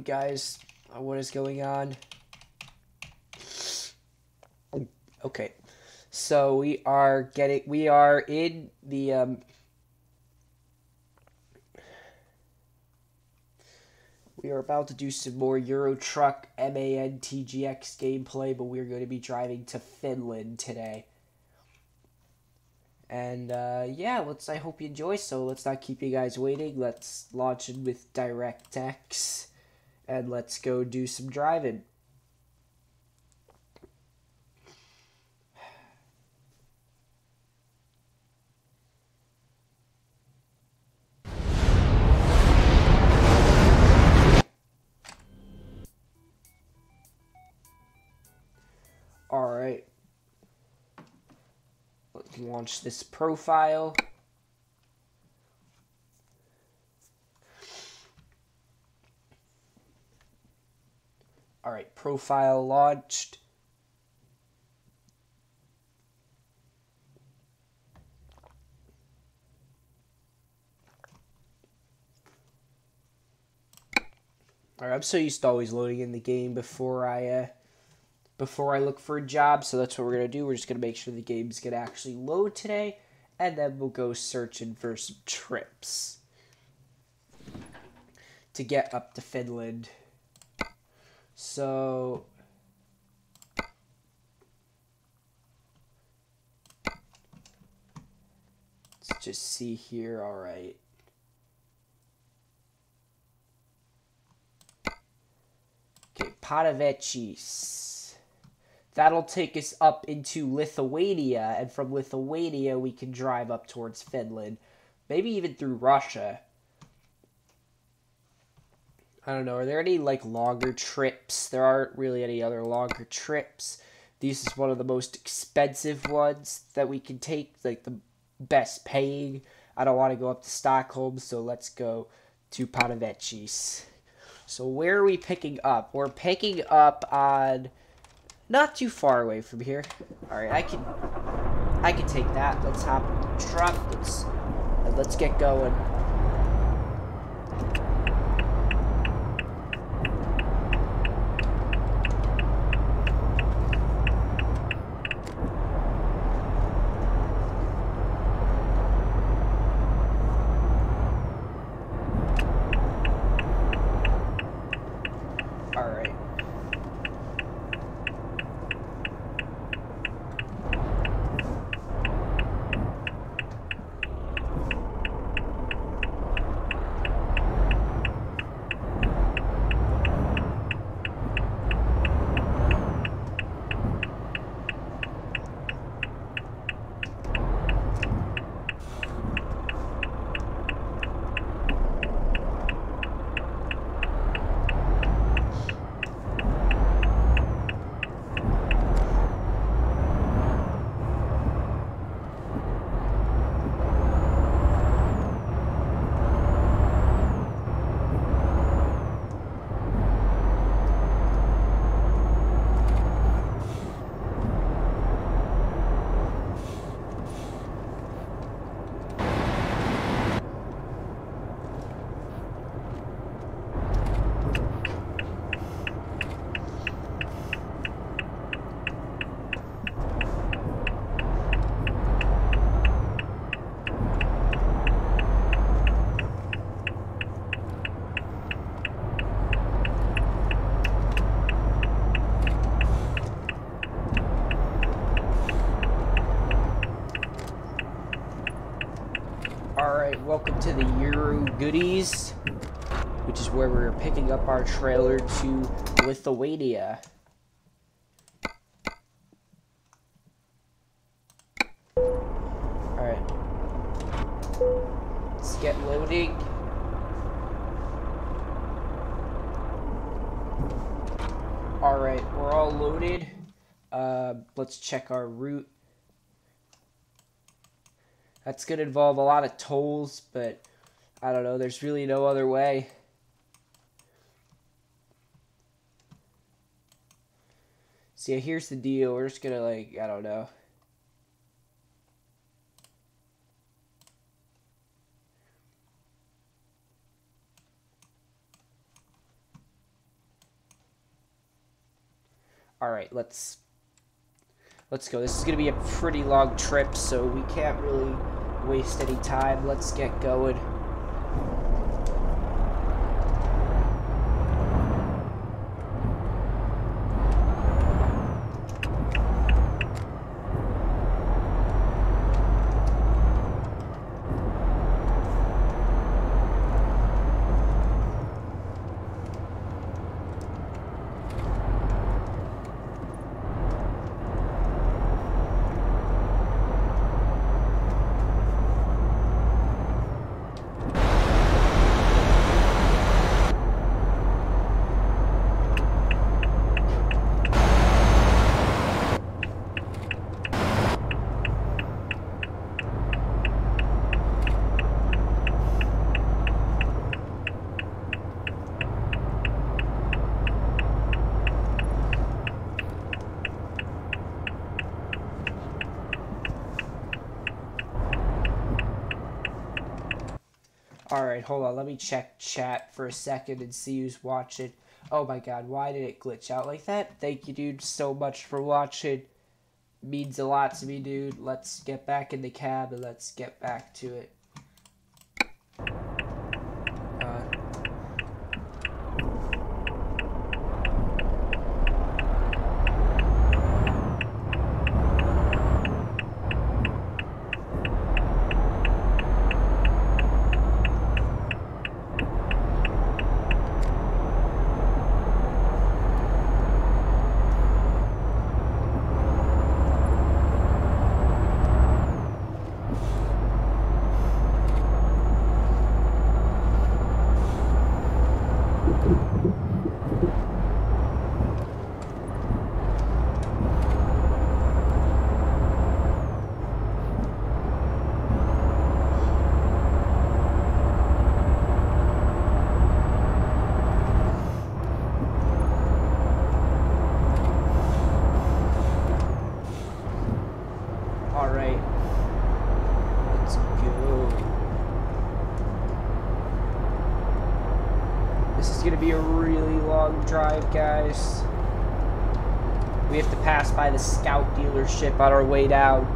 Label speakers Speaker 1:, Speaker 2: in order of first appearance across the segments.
Speaker 1: Guys, what is going on? Okay, so we are in the we are about to do some more Euro Truck MAN TGX gameplay, but we're going to be driving to Finland today. And yeah, I hope you enjoy. So let's not keep you guys waiting. Let's launch in with DirectX, and let's go do some driving. All right. Let's launch this profile. All right, profile launched. All right, I'm so used to always loading in the game before I look for a job, so that's what we're gonna do. We're just gonna make sure the game's gonna actually load today, and then we'll go searching for some trips to get up to Finland. So let's just see here. All right. Okay, Padavecis. That'll take us up into Lithuania, and from Lithuania we can drive up towards Finland. Maybe even through Russia. I don't know. Are there any, like, longer trips? There aren't really any other longer trips. This is one of the most expensive ones that we can take, like, the best paying. I don't want to go up to Stockholm, so let's go to Padavecis. So where are we picking up? We're picking up on not too far away from here. All right, I can take that. Let's hop in the truck. Let's get going. Alright, welcome to the Euro Goodies, which is where we're picking up our trailer to Lithuania. Alright. Let's get loading. Alright, we're all loaded. Let's check our route. That's going to involve a lot of tolls, but I don't know. There's really no other way. So yeah, here's the deal. We're just going to, like, I don't know. All right, let's go. This is gonna be a pretty long trip, so we can't really waste any time. Let's get going. Alright, hold on. Let me check chat for a second and see who's watching. Oh my god, why did it glitch out like that? Thank you, dude, so much for watching. Means a lot to me, dude. Let's get back in the cab and let's get back to it. Alright. Let's go. This is gonna be a really long drive, guys. We have to pass by the Scout dealership on our way down.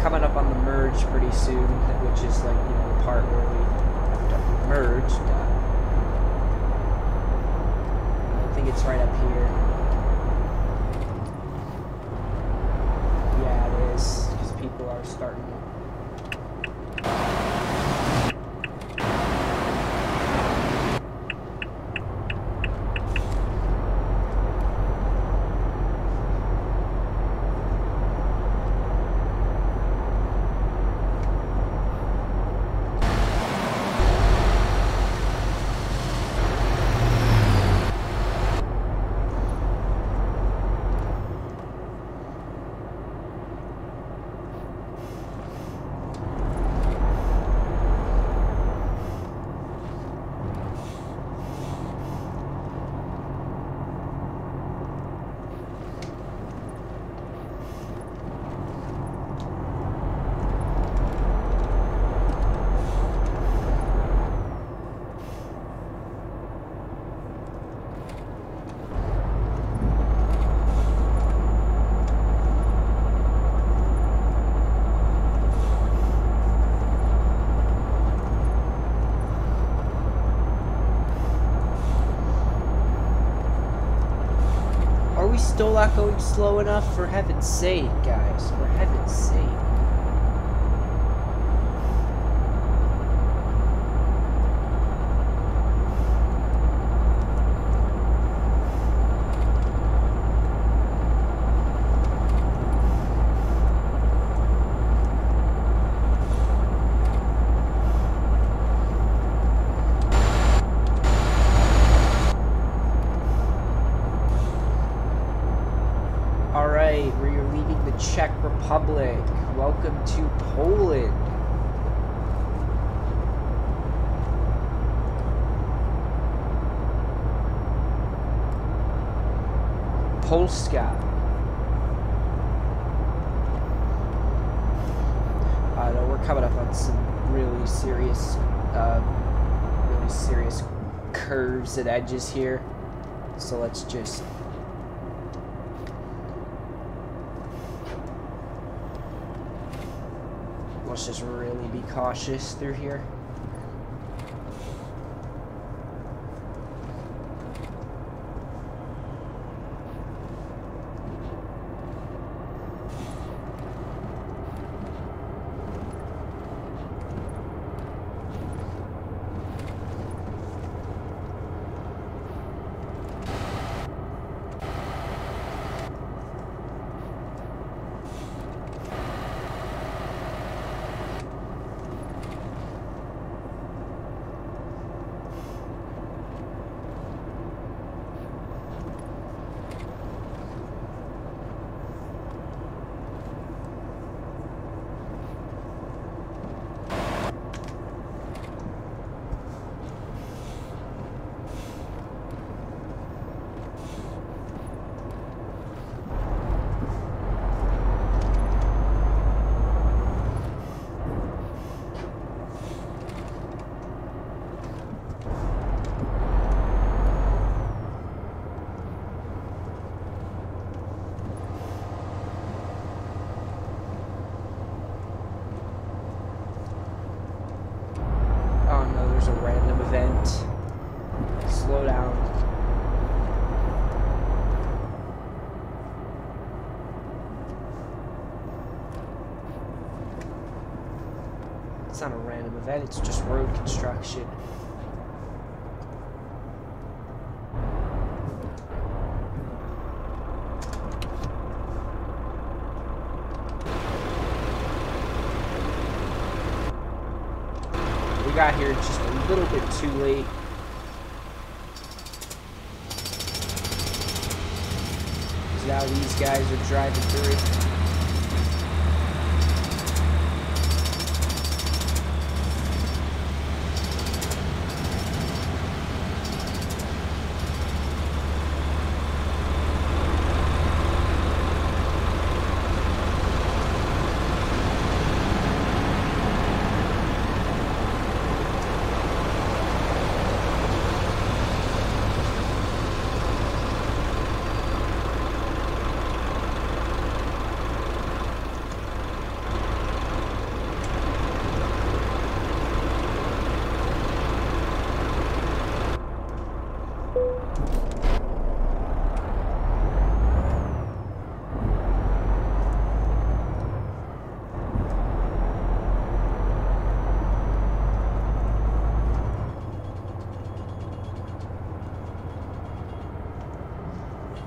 Speaker 1: Coming up on the merge pretty soon, which is like, you know, the part where we have to merge. I think it's right up here. Yeah, it is, because people are starting to... we still not going slow enough? For heaven's sake, guys. For heaven's sake. We're leaving the Czech Republic. Welcome to Poland. Polska. No, we're coming up on some really serious curves and edges here. So let's just really be cautious through here. Slow down. It's not a random event, it's just road construction. We got here just a little bit too late. Now these guys are driving through.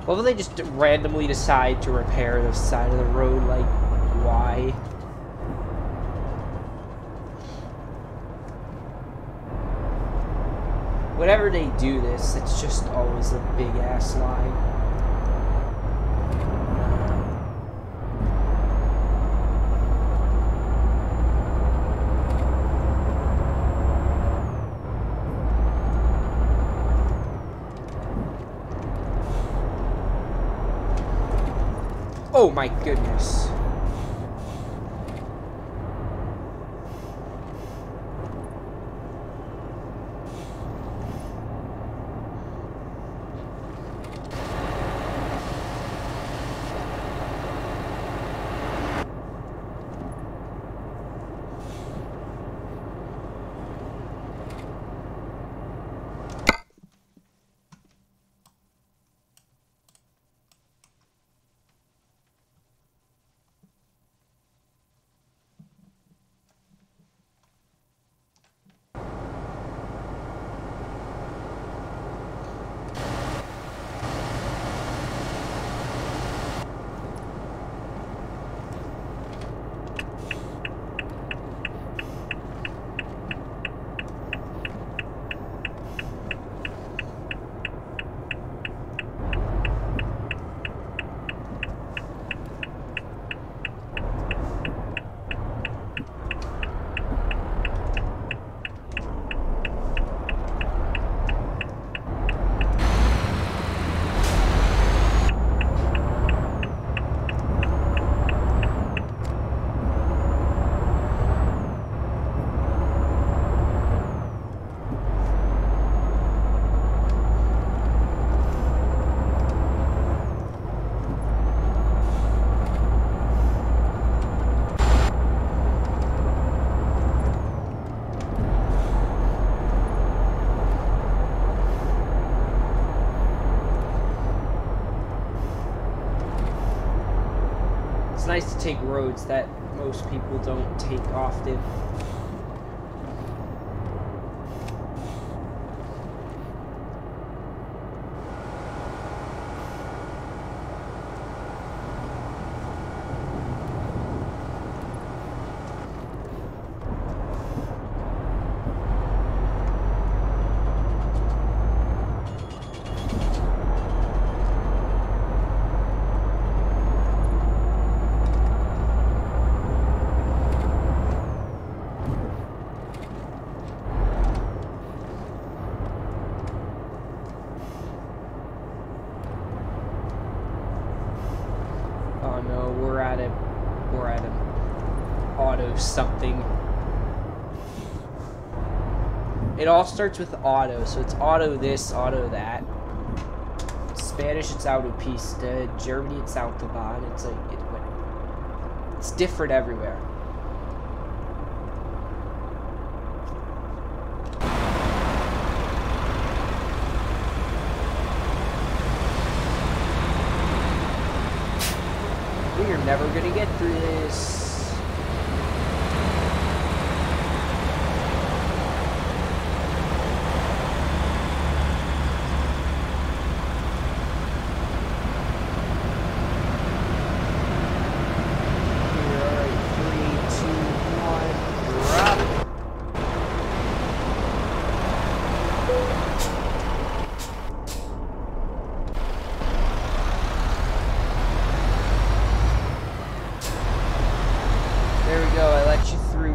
Speaker 1: Well, they just randomly decide to repair the side of the road, like, why? Whenever they do this, it's just always a big-ass line. Oh my goodness. It's nice to take roads that most people don't take often. Oh no, we're at an auto something. It all starts with auto, so it's auto this, auto that. Spanish, it's autopista. Germany, it's autobahn. It's like it's different everywhere. We are never gonna get through this.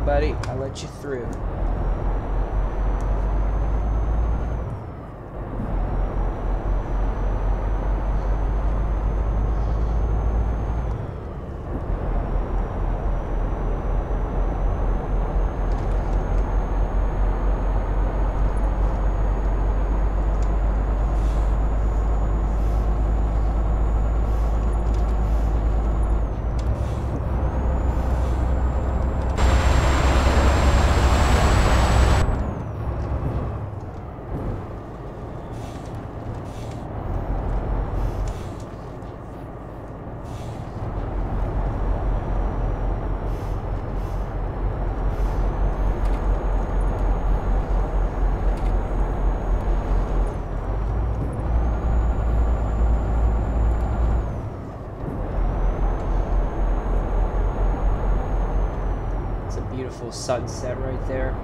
Speaker 1: Buddy, I let you through. Beautiful sunset right there.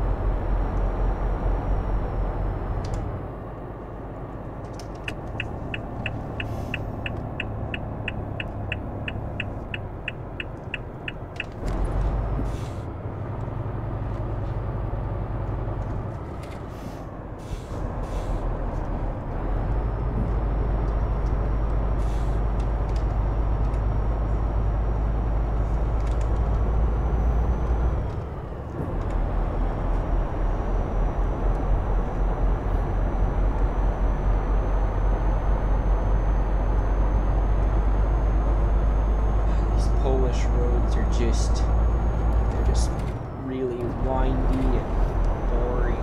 Speaker 1: They're just really windy and boring.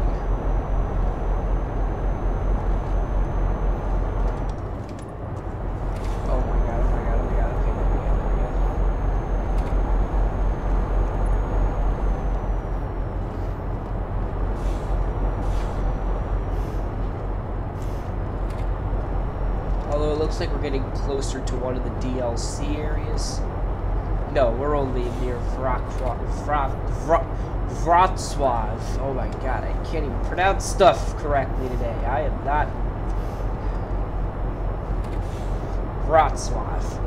Speaker 1: Oh my god, oh my god, oh my god, okay, oh my god, oh my god. Although it looks like we're getting closer to one of the DLC areas. No, we're only near Wrocław. Oh my god, I can't even pronounce stuff correctly today. I am not... Wrocław.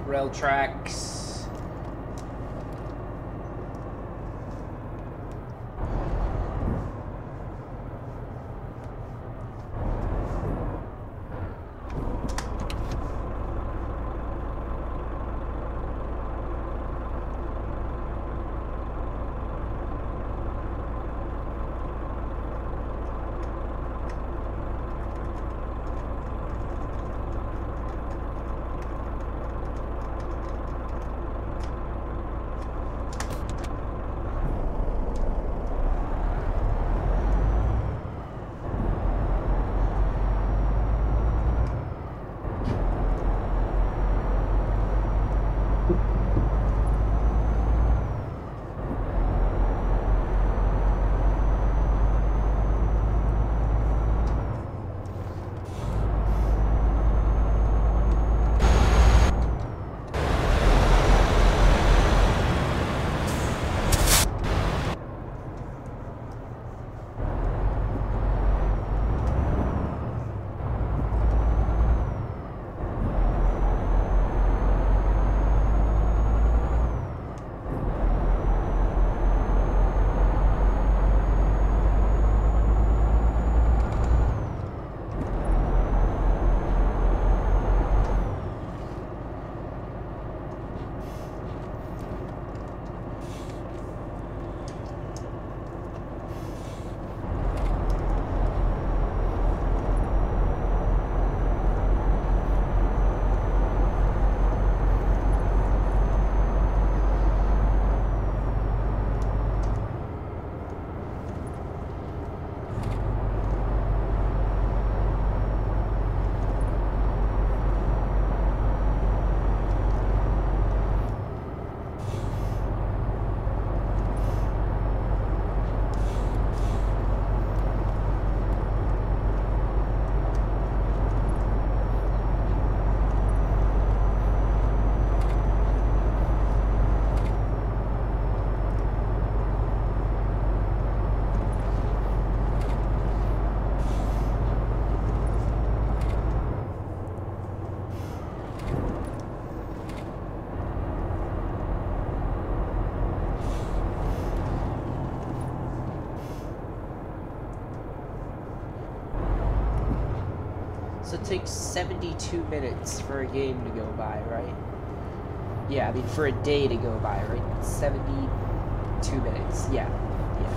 Speaker 1: Rail tracks. takes 72 minutes for a game to go by, right? Yeah, I mean, for a day to go by, right? 72 minutes. Yeah. Yeah.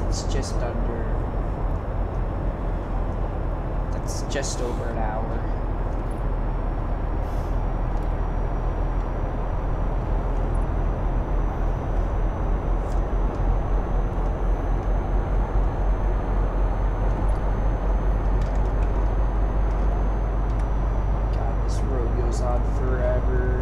Speaker 1: It's just under. That's just over an hour. God, this road goes on forever.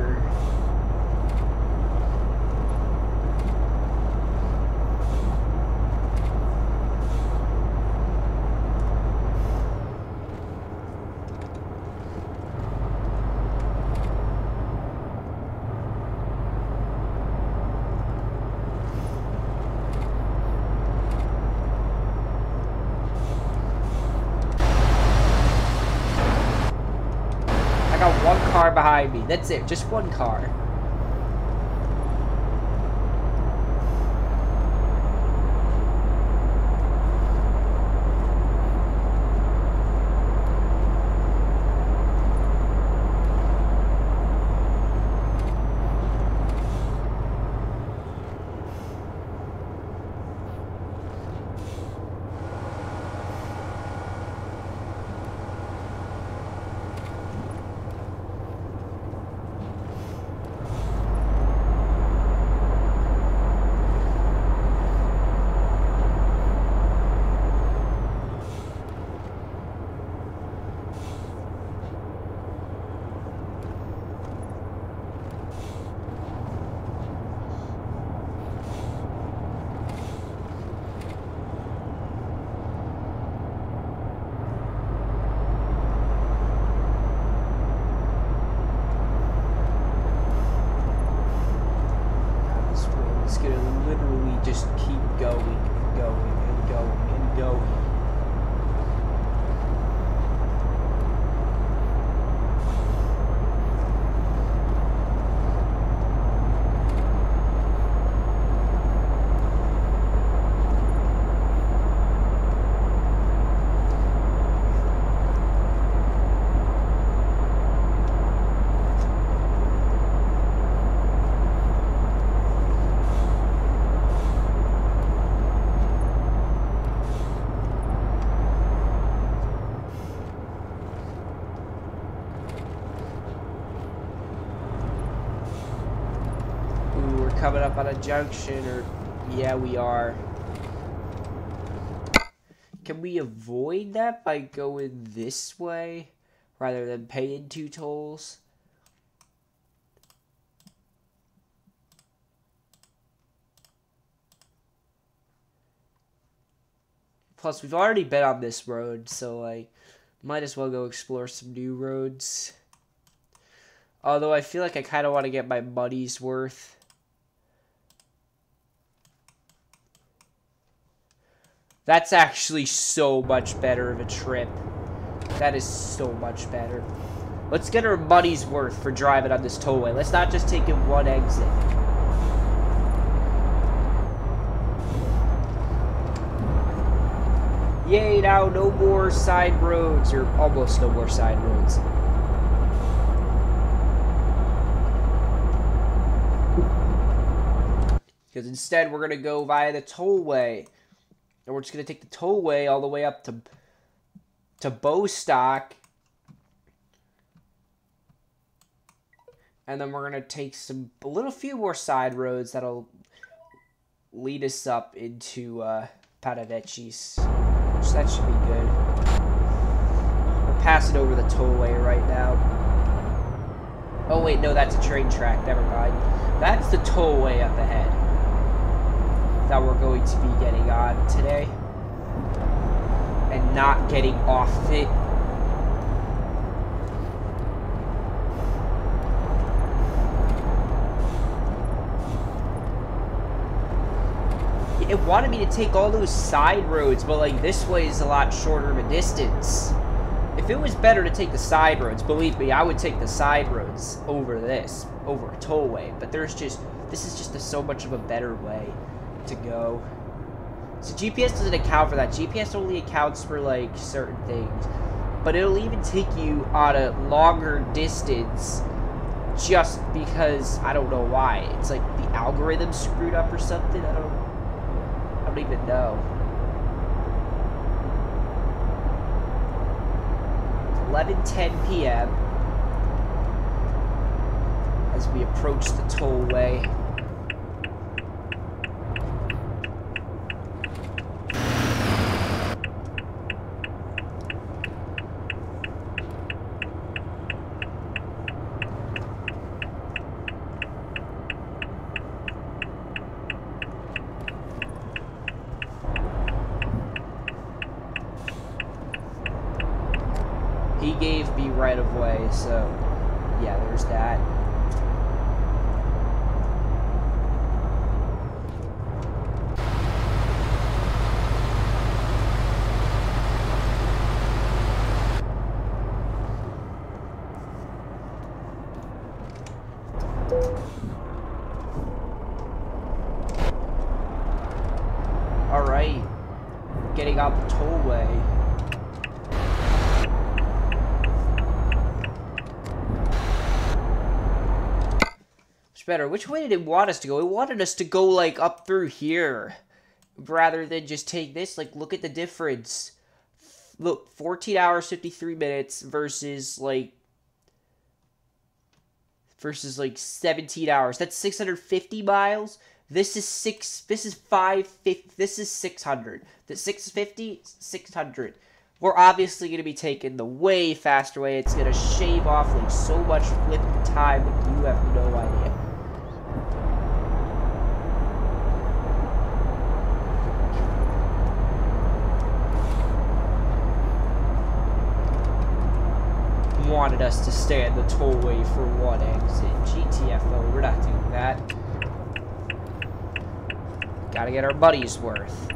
Speaker 1: Car behind me. That's it. Just one car. Just keep going and going and going and going. Coming up on a junction, or yeah, we are. Can we avoid that by going this way rather than paying 2 tolls? Plus, we've already been on this road, so like, might as well go explore some new roads. Although I feel like I kind of want to get my money's worth. That's actually so much better of a trip. That is so much better. Let's get our money's worth for driving on this tollway. Let's not just take in one exit. Yay, now no more side roads, or almost no more side roads. Because instead we're going to go via the tollway. And we're just going to take the tollway all the way up to Bostock. And then we're going to take a little few more side roads that'll lead us up into Padavecchis. So that should be good. We're passing over the tollway right now. Oh wait, no, that's a train track. Never mind. That's the tollway up ahead that we're going to be getting on today. And not getting off it. It wanted me to take all those side roads, but like this way is a lot shorter of a distance. If it was better to take the side roads, believe me, I would take the side roads over this, over a tollway. But there's This is just so much of a better way to go. So GPS doesn't account for that. GPS only accounts for, like, certain things. But it'll even take you on a longer distance just because, I don't know why. It's like the algorithm screwed up or something. I don't even know. It's 11:10 p.m. as we approach the tollway. He gave me right of way, so yeah, there's that. All right, getting out the tollway. Better. Which way did it want us to go? It wanted us to go, like, up through here rather than just take this. Like, look at the difference. Look, 14 hours, 53 minutes versus, like, 17 hours. That's 650 miles. This is 550. This is 600. The 650, 600. We're obviously going to be taking the way faster way. It's going to shave off, like, so much flipping time that you have no idea. Wanted us to stay at the tollway for one exit. GTFO, we're not doing that. Gotta get our money's worth.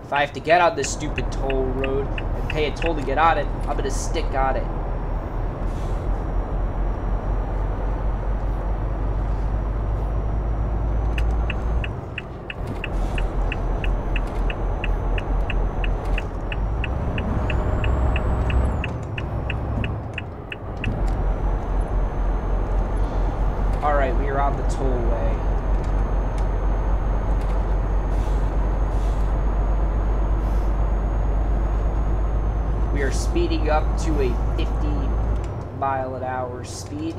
Speaker 1: If I have to get on this stupid toll road and pay a toll to get on it, I'm gonna stick on it. Alright, we are on the tollway. We are speeding up to a 50-mile-an-hour speed.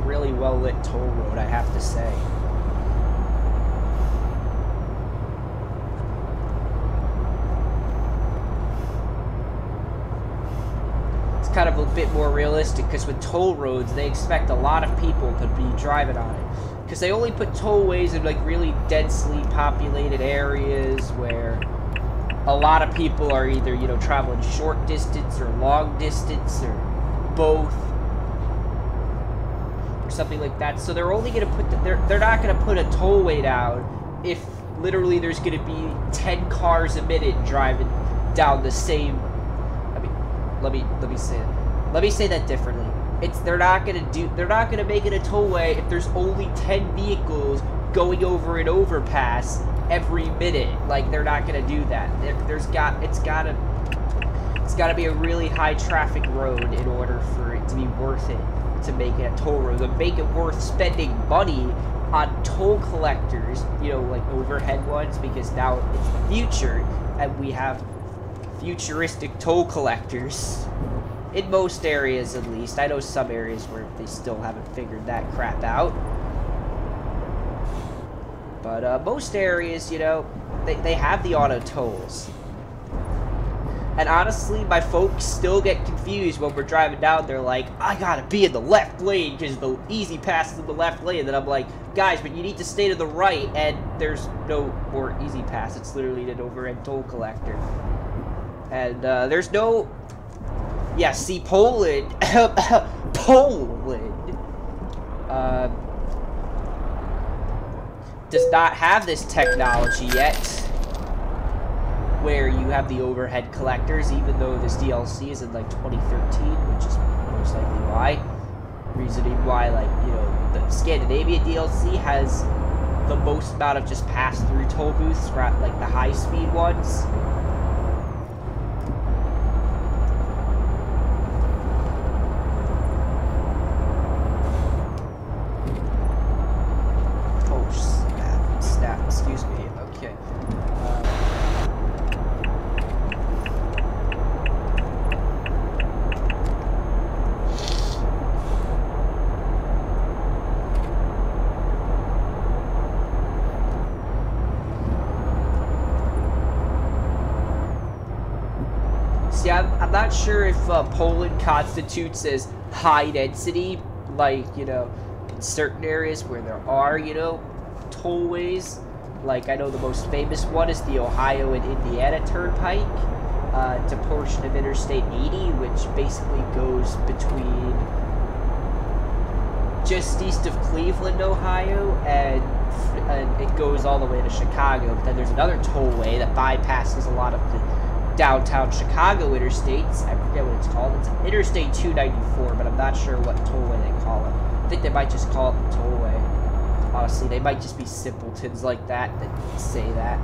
Speaker 1: Really well-lit toll road, I have to say. It's kind of a bit more realistic because with toll roads, they expect a lot of people to be driving on it. Because they only put tollways in, like, really densely populated areas where a lot of people are either, you know, traveling short distance or long distance or both. Something like that. So they're only going to put they're not going to put a tollway down if literally there's going to be 10 cars a minute driving down the same. I mean, let me say that differently. They're not going to make it a tollway if there's only 10 vehicles going over an overpass every minute. Like, they're not going to do that. It's got to be a really high traffic road in order for it to be worth it to make it a toll road, to make it worth spending money on toll collectors, you know, like overhead ones, because now it's the future and we have futuristic toll collectors in most areas, at least. I know some areas where they still haven't figured that crap out, but most areas, you know, they have the auto tolls. And honestly, my folks still get confused when we're driving down. They're like, I gotta be in the left lane because the easy pass is in the left lane. And I'm like, guys, but you need to stay to the right. And there's no more easy pass. It's literally an overhead toll collector. And there's no... Yeah, see, Poland... Poland... does not have this technology yet, where you have the overhead collectors, even though this DLC is in like 2013, which is most likely why. Reasoning why, like, you know, the Scandinavia DLC has the most amount of just pass-through toll booths, like the high-speed ones. Excuse me, okay. See, I'm not sure if Poland constitutes as high density, like, you know, in certain areas where there are, you know, tollways. Like, I know the most famous one is the Ohio and Indiana Turnpike. It's a portion of Interstate 80, which basically goes between just east of Cleveland, Ohio, and it goes all the way to Chicago. But then there's another tollway that bypasses a lot of the downtown Chicago interstates. I forget what it's called. It's Interstate 294, but I'm not sure what tollway they call it. I think they might just call it the tollway. Honestly, they might just be simpletons like that say that.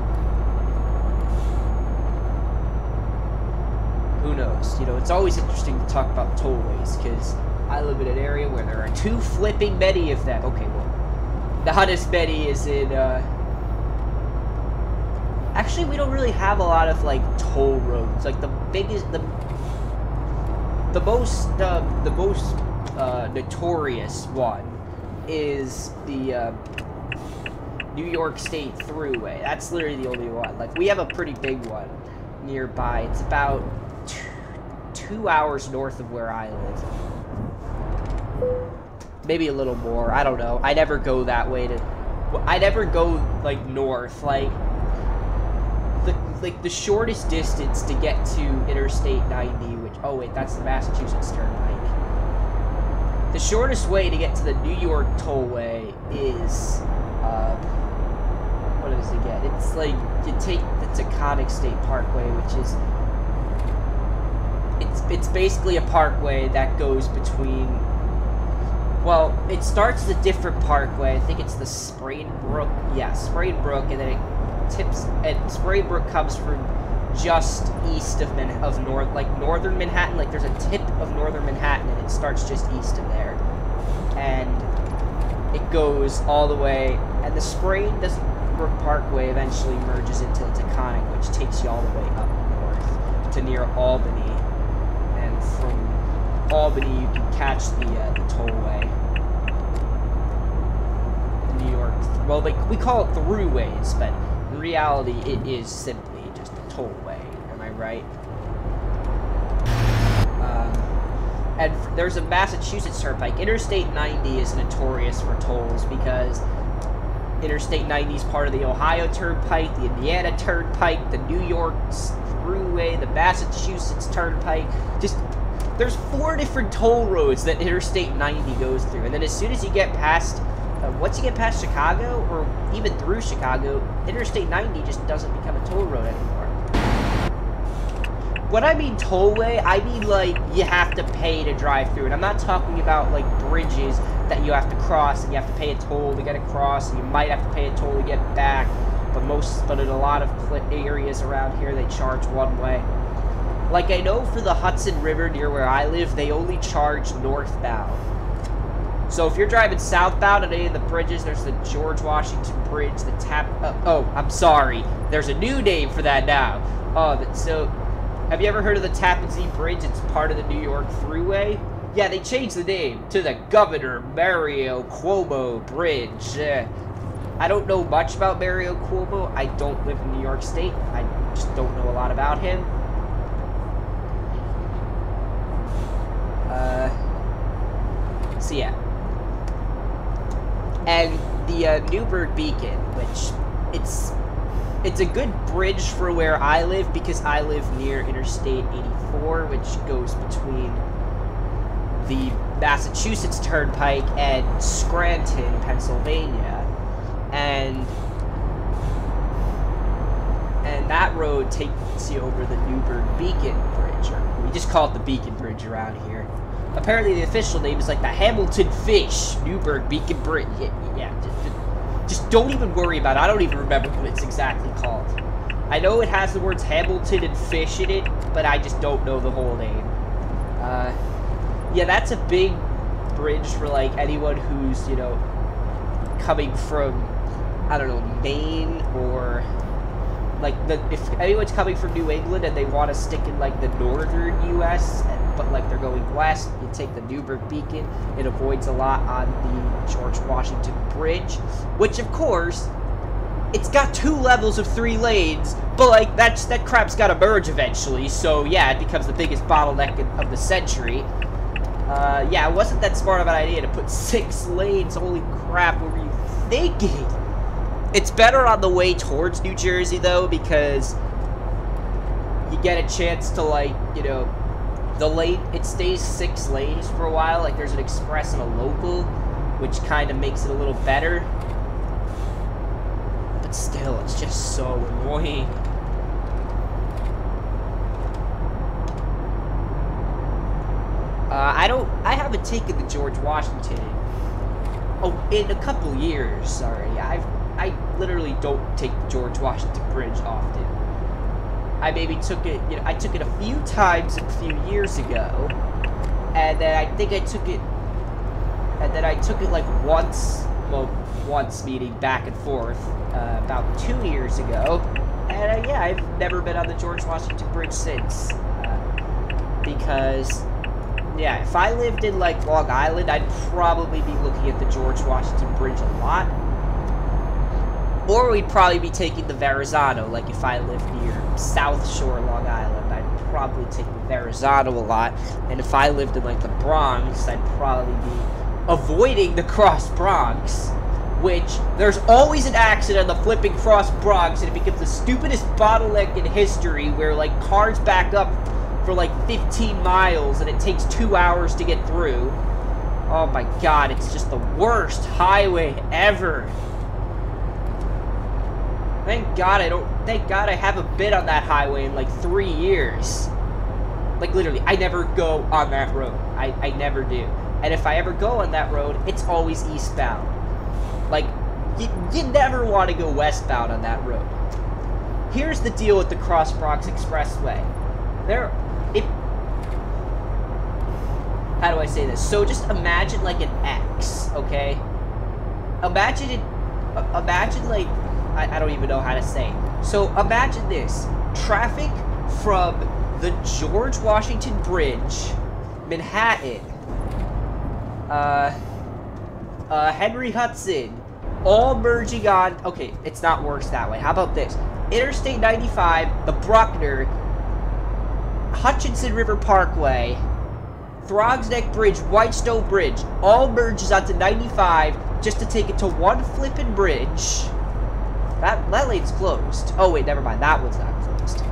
Speaker 1: Who knows? You know, it's always interesting to talk about tollways, because I live in an area where there are too flipping many of them. Okay, well, not as many as in, actually, we don't really have a lot of, like, toll roads. Like, the biggest, the most notorious one is the New York State Thruway. That's literally the only one. Like, we have a pretty big one nearby. It's about 2 hours north of where I live. Maybe a little more. I don't know. I never go that way to... I never go, like, north. Like the shortest distance to get to Interstate 90, which... Oh, wait, that's the Massachusetts Turnpike. The shortest way to get to the New York Tollway is, what is it again? It's like, you take the Taconic State Parkway, which is, it's basically a parkway that goes between, well, it starts as a different parkway. I think it's the Sprainbrook, yeah, Sprainbrook, and then it tips, and Sprainbrook comes from just east of northern Manhattan. Like, there's a tip of northern Manhattan, and it starts just east of there, and it goes all the way, and the Sprainbrook Parkway eventually merges into the Taconic, which takes you all the way up north to near Albany, and from Albany you can catch the tollway. The New York, well, we call it throughways, but in reality it is simply just a tollway. Am I right? And there's a Massachusetts Turnpike. Interstate 90 is notorious for tolls because Interstate 90 is part of the Ohio Turnpike, the Indiana Turnpike, the New York Thruway, the Massachusetts Turnpike. Just, there's 4 different toll roads that Interstate 90 goes through. And then as soon as you get past, once you get past Chicago, or even through Chicago, Interstate 90 just doesn't become a toll road anymore. When I mean tollway, I mean, like, you have to pay to drive through it. I'm not talking about, like, bridges that you have to cross, and you have to pay a toll to get across, and you might have to pay a toll to get back, but in a lot of areas around here, they charge one way. Like, I know for the Hudson River near where I live, they only charge northbound. So if you're driving southbound on any of the bridges, there's the George Washington Bridge, the I'm sorry, there's a new name for that now. So... Have you ever heard of the Tappan Zee Bridge? It's part of the New York Thruway. Yeah, they changed the name to the Governor Mario Cuomo Bridge. I don't know much about Mario Cuomo. I don't live in New York State. I just don't know a lot about him. So yeah. And the Newburgh Beacon, which it's a good bridge for where I live because I live near Interstate 84, which goes between the Massachusetts Turnpike and Scranton, Pennsylvania, and that road takes you over the Newburgh Beacon Bridge, or we just call it the Beacon Bridge around here. Apparently the official name is like the Hamilton Fish Newburgh Beacon Bridge. Yeah, just don't even worry about it. I don't even remember what it's exactly called. I know it has the words Hamilton and Fish in it, but I just don't know the whole name. Yeah, that's a big bridge for, like, anyone who's, you know, coming from, I don't know, Maine, or, like, if anyone's coming from New England and they want to stick in, like, the northern U.S., but, like, they're going west, you take the Newburgh Beacon. It avoids a lot on the George Washington Bridge, which, of course, it's got 2 levels of 3 lanes, but, like, that crap's gotta merge eventually, so, yeah, it becomes the biggest bottleneck of the century. Yeah, it wasn't that smart of an idea to put 6 lanes. Holy crap, what were you thinking? It's better on the way towards New Jersey, though, because you get a chance to, like, you know, the lane, it stays 6 lanes for a while. Like, there's an express and a local, which kind of makes it a little better. But still, it's just so annoying. I haven't taken the George Washington in a couple years, sorry. I literally don't take the George Washington Bridge often. I maybe took it, you know, I took it a few times a few years ago, and then I think I took it, like once, well, meaning back and forth, about 2 years ago, and yeah, I've never been on the George Washington Bridge since, because, yeah, if I lived in, like, Long Island, I'd probably be looking at the George Washington Bridge a lot. Or we'd probably be taking the Verrazano, like if I lived near South Shore, Long Island, I'd probably take the Verrazano a lot. And if I lived in, like, the Bronx, I'd probably be avoiding the Cross Bronx, which there's always an accident on the flipping Cross Bronx, and it becomes the stupidest bottleneck in history where, like, cars back up for like 15 miles and it takes 2 hours to get through. Oh my god, it's just the worst highway ever. Thank god I haven't been on that highway in like 3 years. Like, literally, I never go on that road. I never do. And if I ever go on that road, it's always eastbound. Like, you never want to go westbound on that road. Here's the deal with the Cross Bronx Expressway. How do I say this? So just imagine like an X, okay? Imagine like, I don't even know how to say it. So imagine this. Traffic from the George Washington Bridge, Manhattan, Henry Hudson, all merging on, okay, it's not worse that way. How about this? Interstate 95, the Bruckner, Hutchinson River Parkway, Throgs Neck Bridge, Whitestone Bridge, all merges onto 95 just to take it to one flippin' bridge. That lane's closed. Oh wait, never mind, that one's not closed.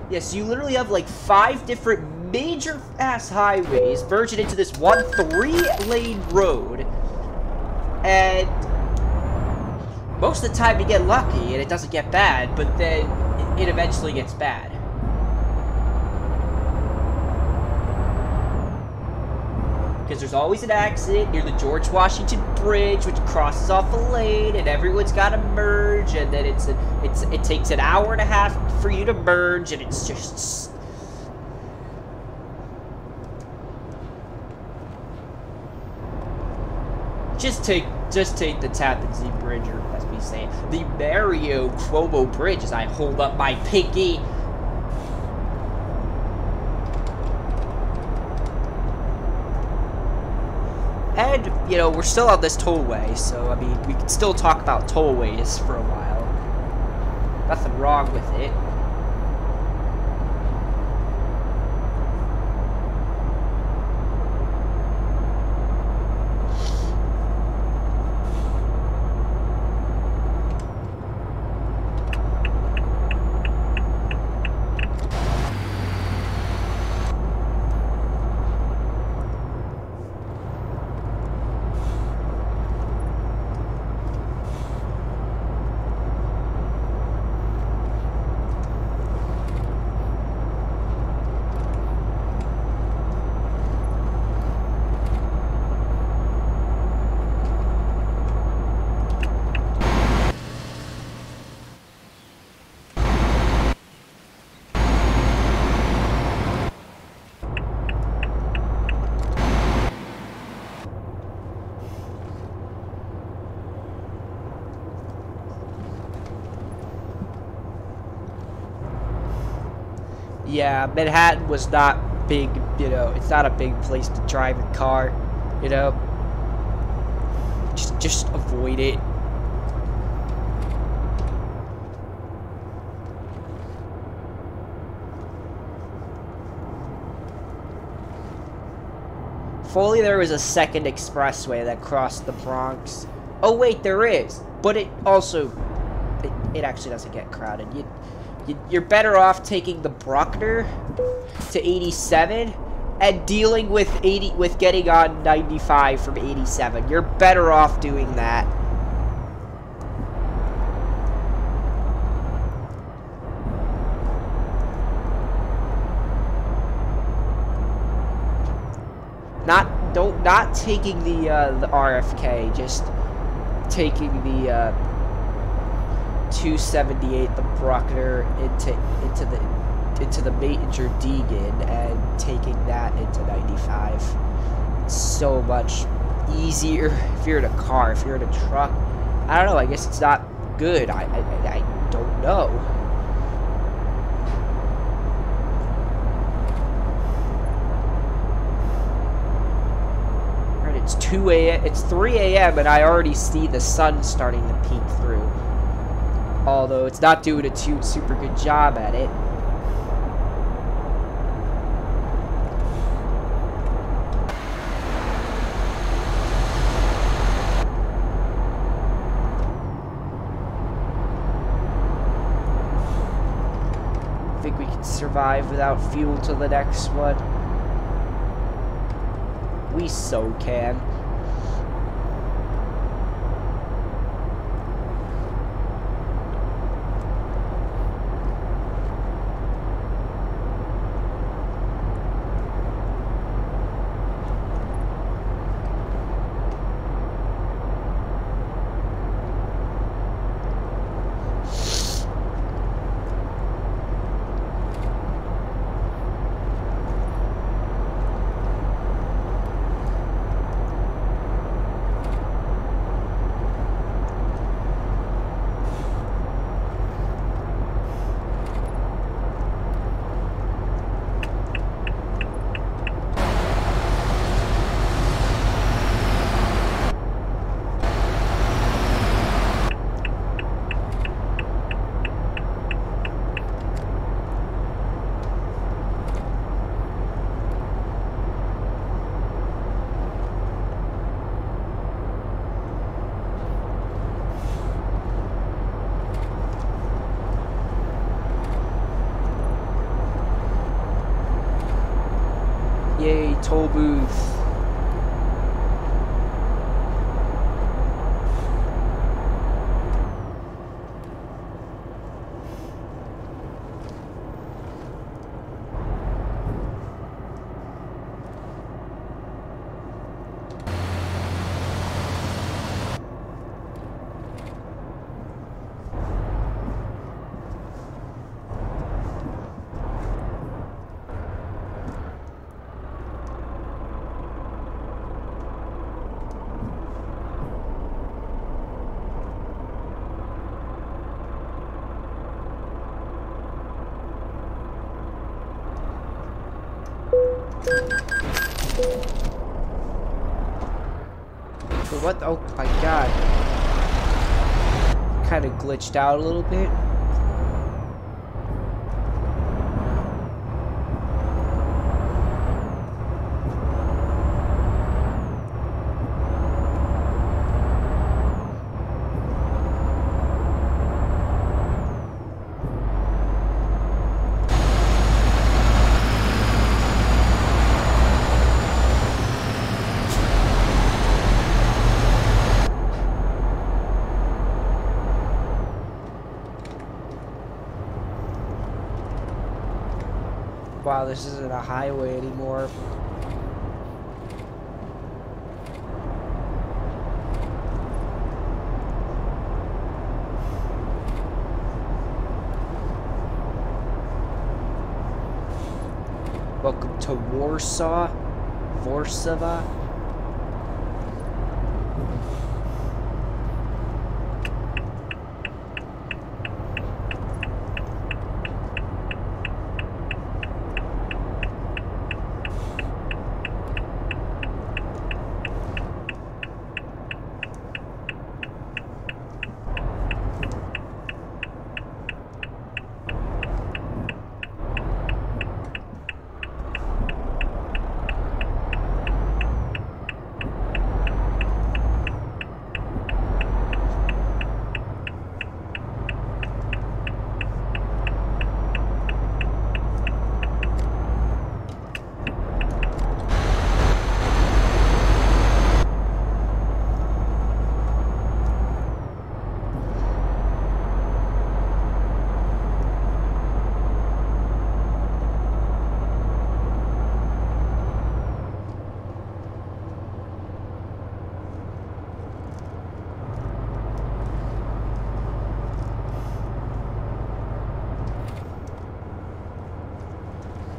Speaker 1: Yeah, so you literally have like 5 different major ass highways merging into this one 3-lane road. And most of the time you get lucky and it doesn't get bad, but then it eventually gets bad. Because there's always an accident near the George Washington Bridge, which crosses off a lane, and everyone's got to merge, and then it takes an hour and a half for you to merge, and it's just... Just take the Tappan Zee Bridge, or as we say, the Mario Cuomo Bridge, as I hold up my pinky. And, you know, we're still on this tollway, so, I mean, we can still talk about tollways for a while. Nothing wrong with it. Yeah, Manhattan was not big, you know, it's not a big place to drive a car, you know. Just avoid it. If only there was a second expressway that crossed the Bronx. Oh wait, there is. But it also, it actually doesn't get crowded. You're better off taking the Bruckner to 87 and dealing with getting on 95 from 87. You're better off doing that. Not taking the RFK, just taking the 278, the Bruckner into the Major Deegan and taking that into 95. It's so much easier if you're in a car. If you're in a truck, I don't know. I guess it's not good. I don't know. It's 2 a.m. It's 3 a.m. and I already see the sun starting to peek through. Although it's not doing a super good job at it. I think we can survive without fuel to the next one. We so can. Yay, toll booth. What? Oh my god. Kind of glitched out a little bit. Wow, this isn't a highway anymore. Welcome to Warsaw, Warsaw.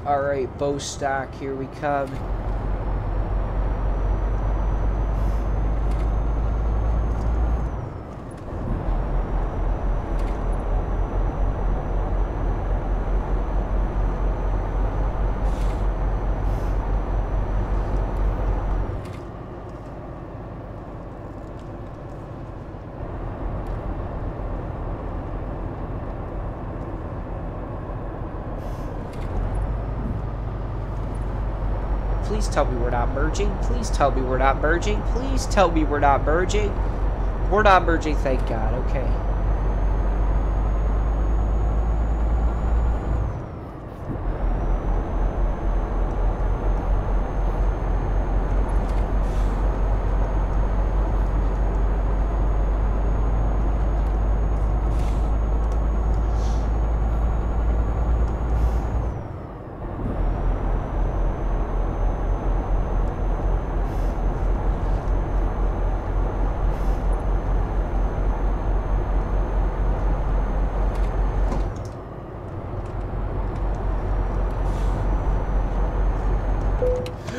Speaker 1: Alright, bow stack, here we come. Please tell me we're not merging. Please tell me we're not merging. Please tell me we're not merging. We're not merging, thank God. Okay.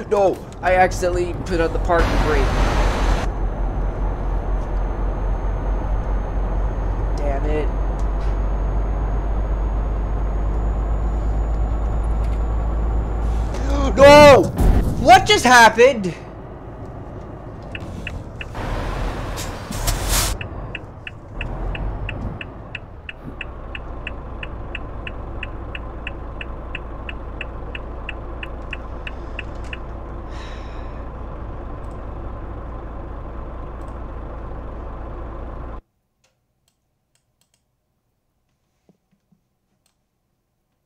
Speaker 1: No, I accidentally put on the parking brake. Damn it. No! What just happened?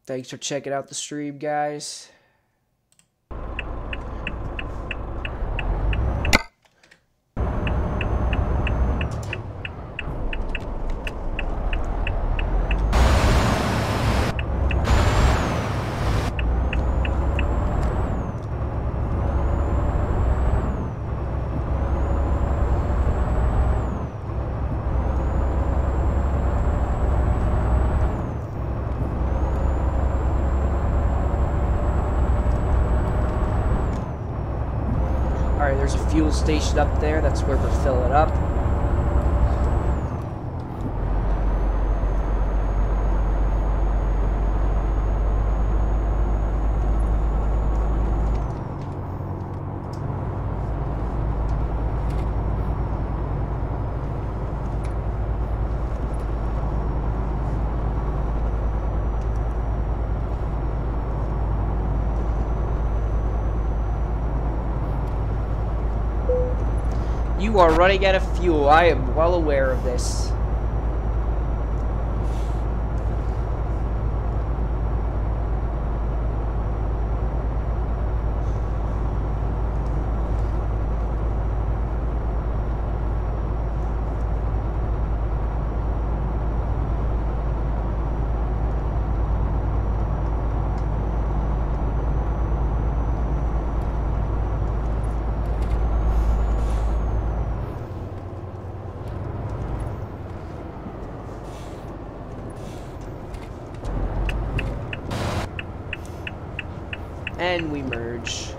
Speaker 1: Thanks for checking out the stream, guys. There's a fuel station up there. That's where we're filling up. You are running out of fuel. I am well aware of this. And we merge.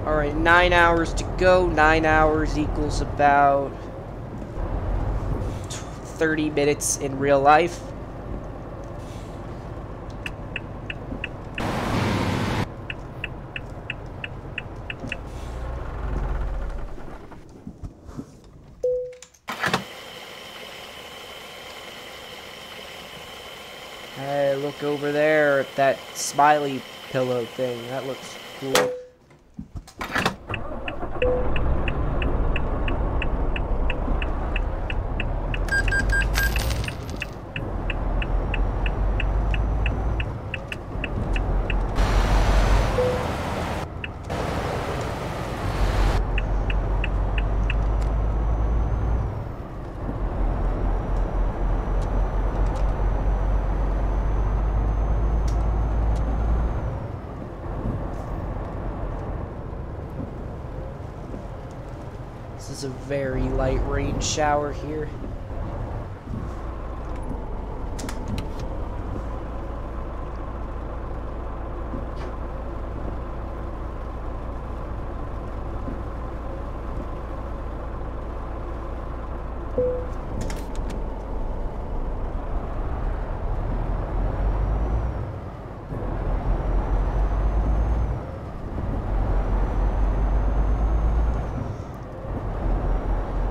Speaker 1: Alright, 9 hours to go. 9 hours equals about 30 minutes in real life. Hey, look over there at that smiley pillow thing. That looks cool. This is a very light rain shower here.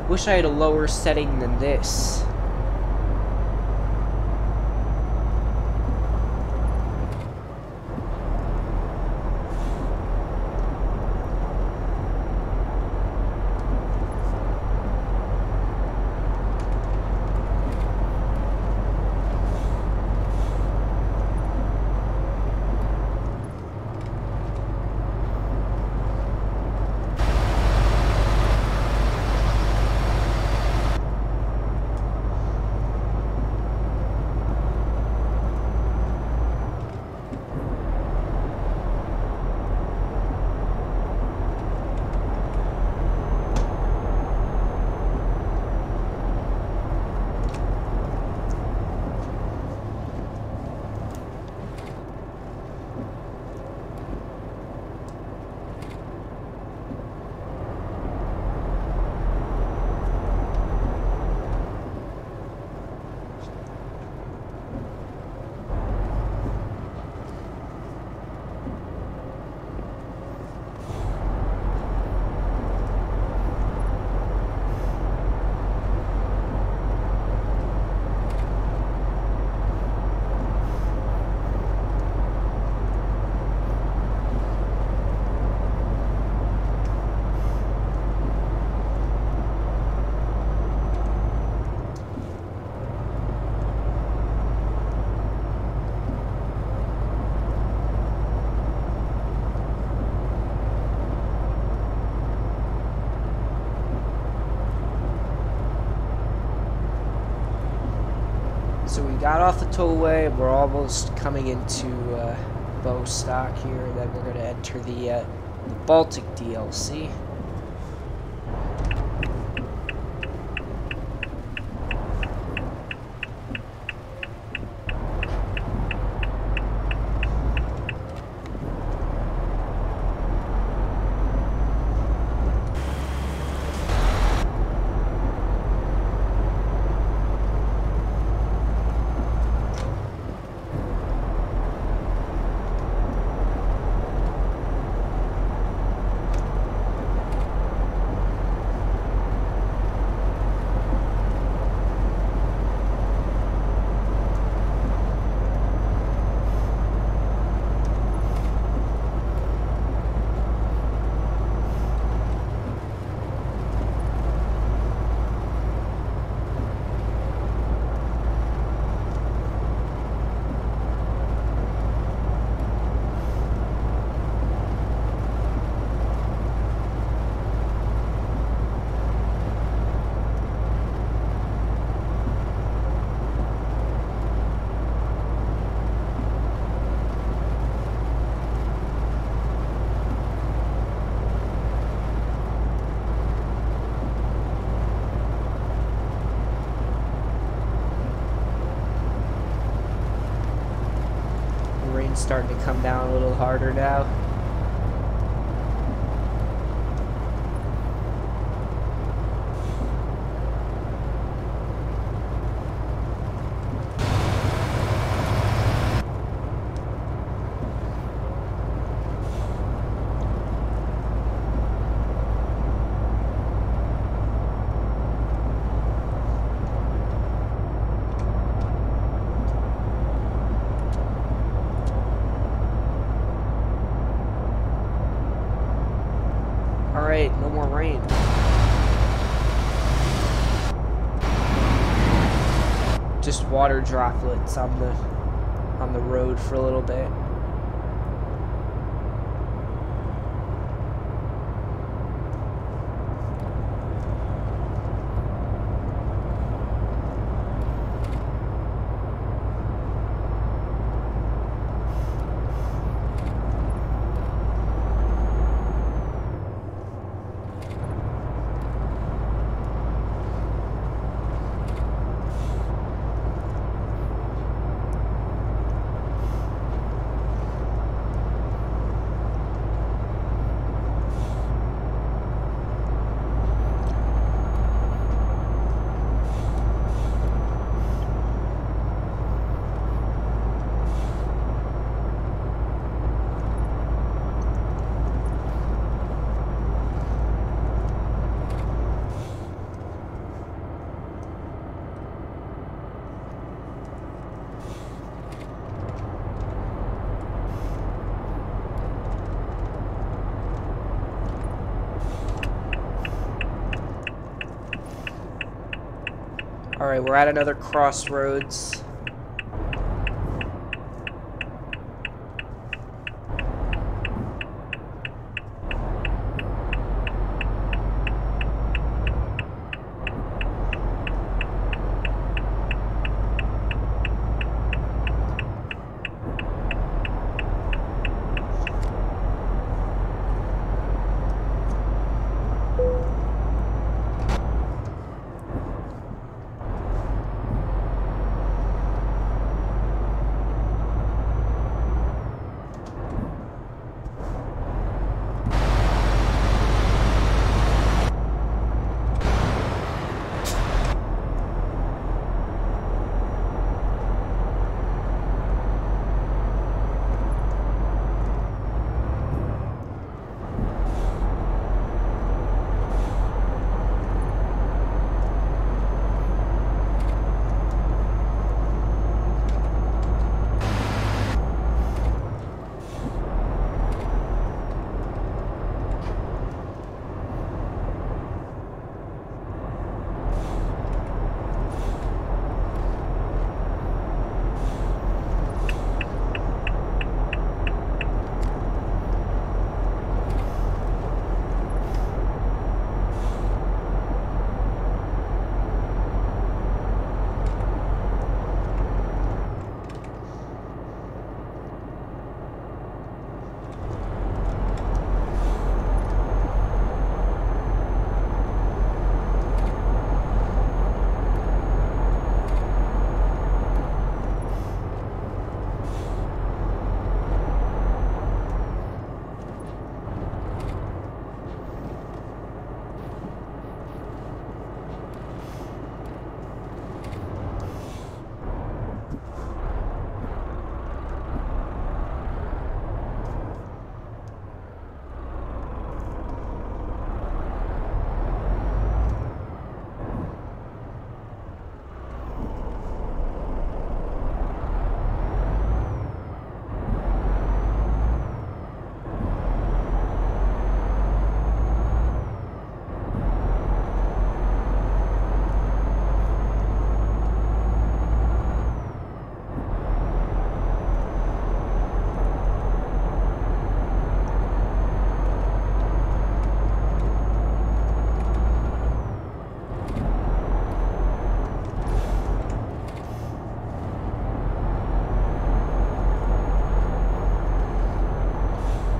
Speaker 1: Wish I had a lower setting than this. So we got off the tollway. We're almost coming into Bostock here, and then we're going to enter the Baltic DLC. Starting to come down a little harder now. just water droplets on the road for a little bit. Alright, we're at another crossroads.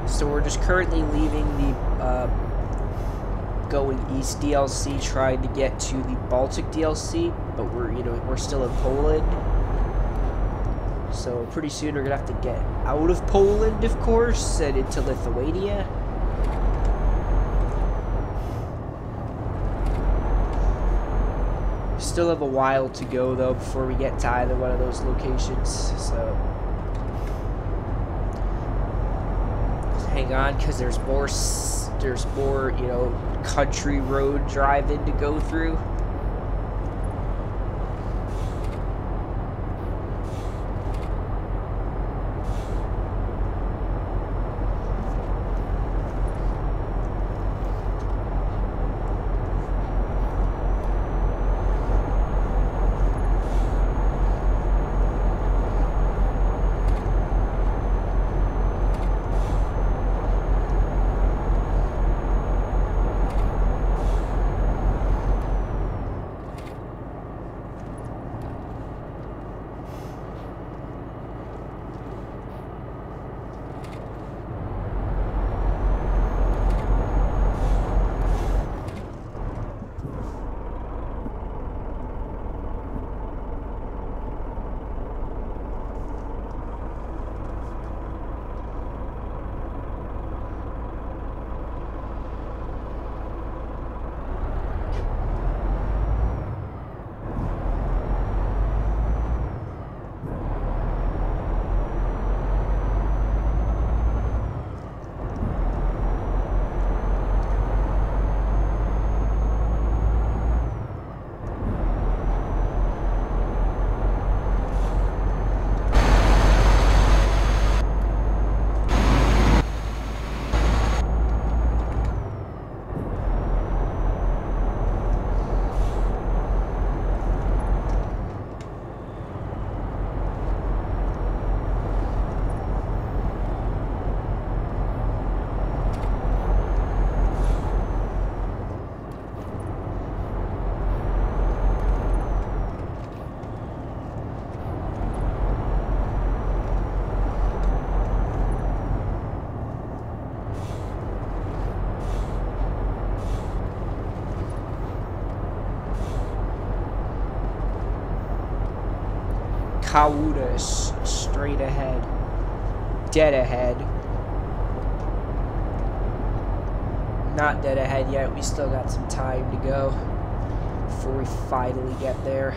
Speaker 1: So we're just currently leaving the going east DLC, trying to get to the Baltic DLC, but we're still in Poland. So pretty soon we're gonna have to get out of Poland, of course, and into Lithuania. Still have a while to go though before we get to either one of those locations. So hang on, because there's more country road driving to go through. Kaunas straight ahead. Dead ahead. Not dead ahead yet. We still got some time to go before we finally get there.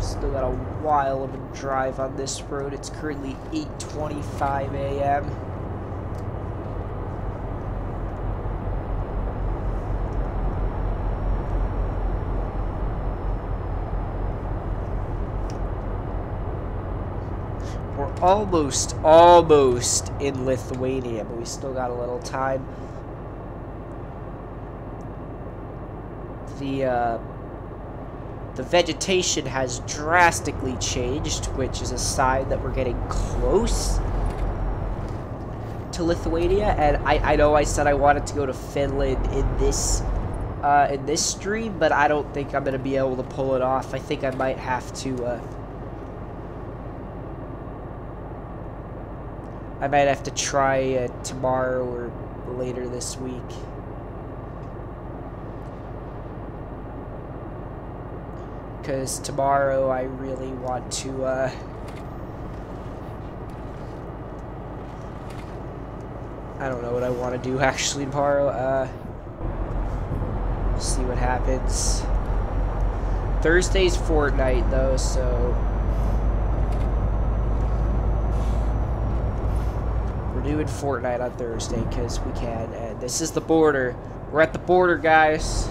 Speaker 1: Still got a while of a drive on this road. It's currently 8:25 a.m. We're almost in Lithuania, but we still got a little time. The vegetation has drastically changed, which is a sign that we're getting close to Lithuania. And I know I said I wanted to go to Finland in this stream, but I don't think I'm gonna be able to pull it off. I think I might have to try tomorrow or later this week. Because tomorrow I really want to, I don't know what I want to do actually tomorrow. We'll see what happens. Thursday's Fortnite though, so we're doing Fortnite on Thursday because we can. And this is the border. We're at the border, guys.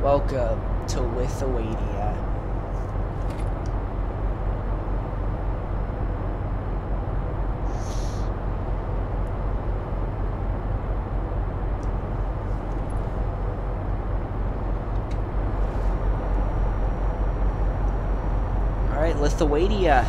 Speaker 1: Welcome to Lithuania. All right, Lithuania.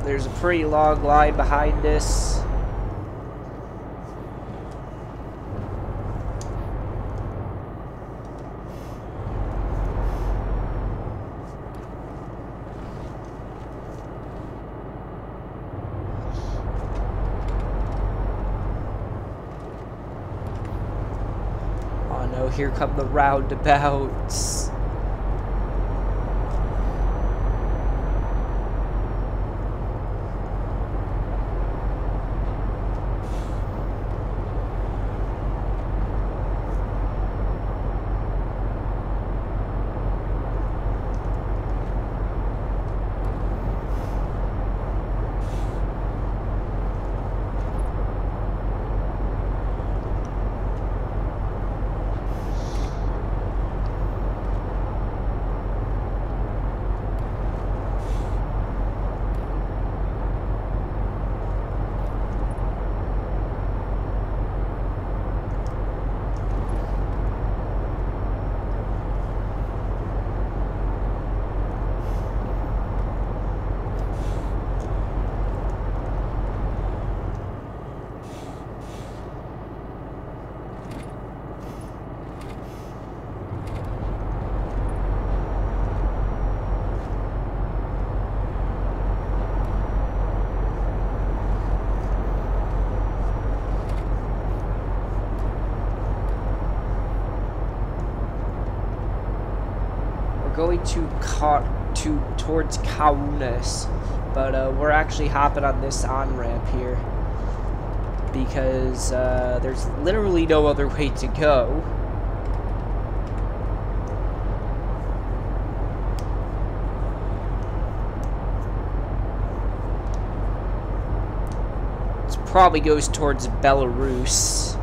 Speaker 1: There's a pretty long line behind us. Oh no, here come the roundabouts. going towards Kaunas, but we're actually hopping on this on-ramp here because there's literally no other way to go. It probably goes towards Belarus.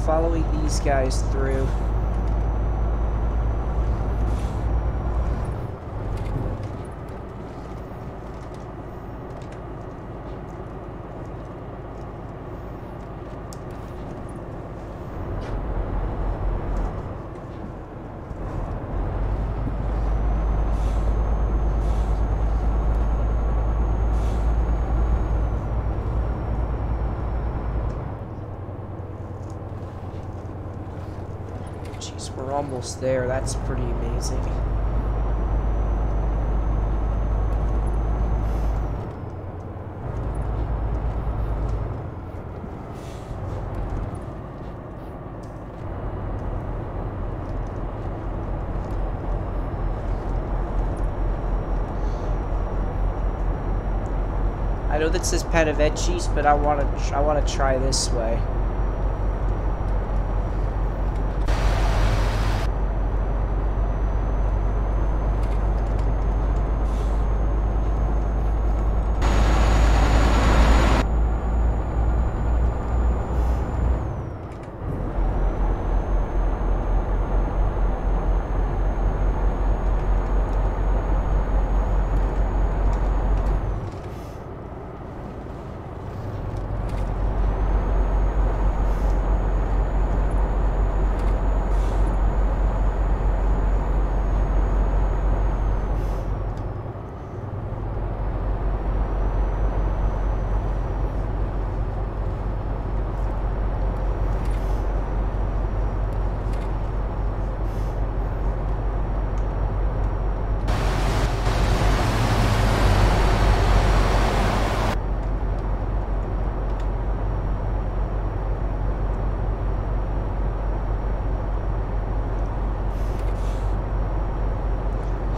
Speaker 1: Following these guys through. We're almost there. That's pretty amazing. I know that says Panavecis, but I want to try this way.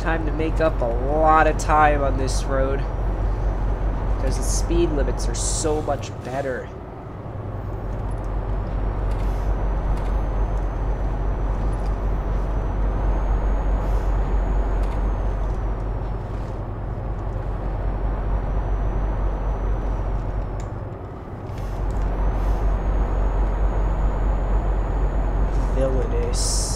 Speaker 1: time to make up a lot of time on this road. Because the speed limits are so much better. Villainous.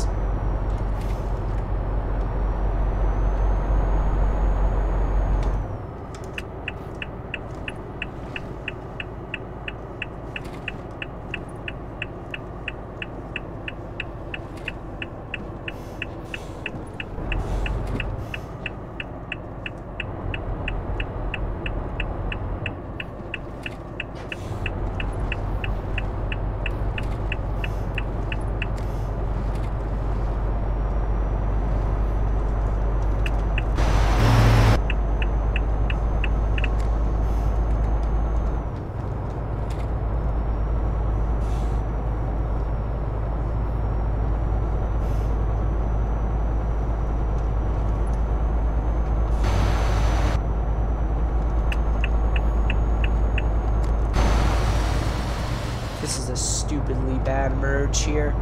Speaker 1: This is a stupidly bad merge here.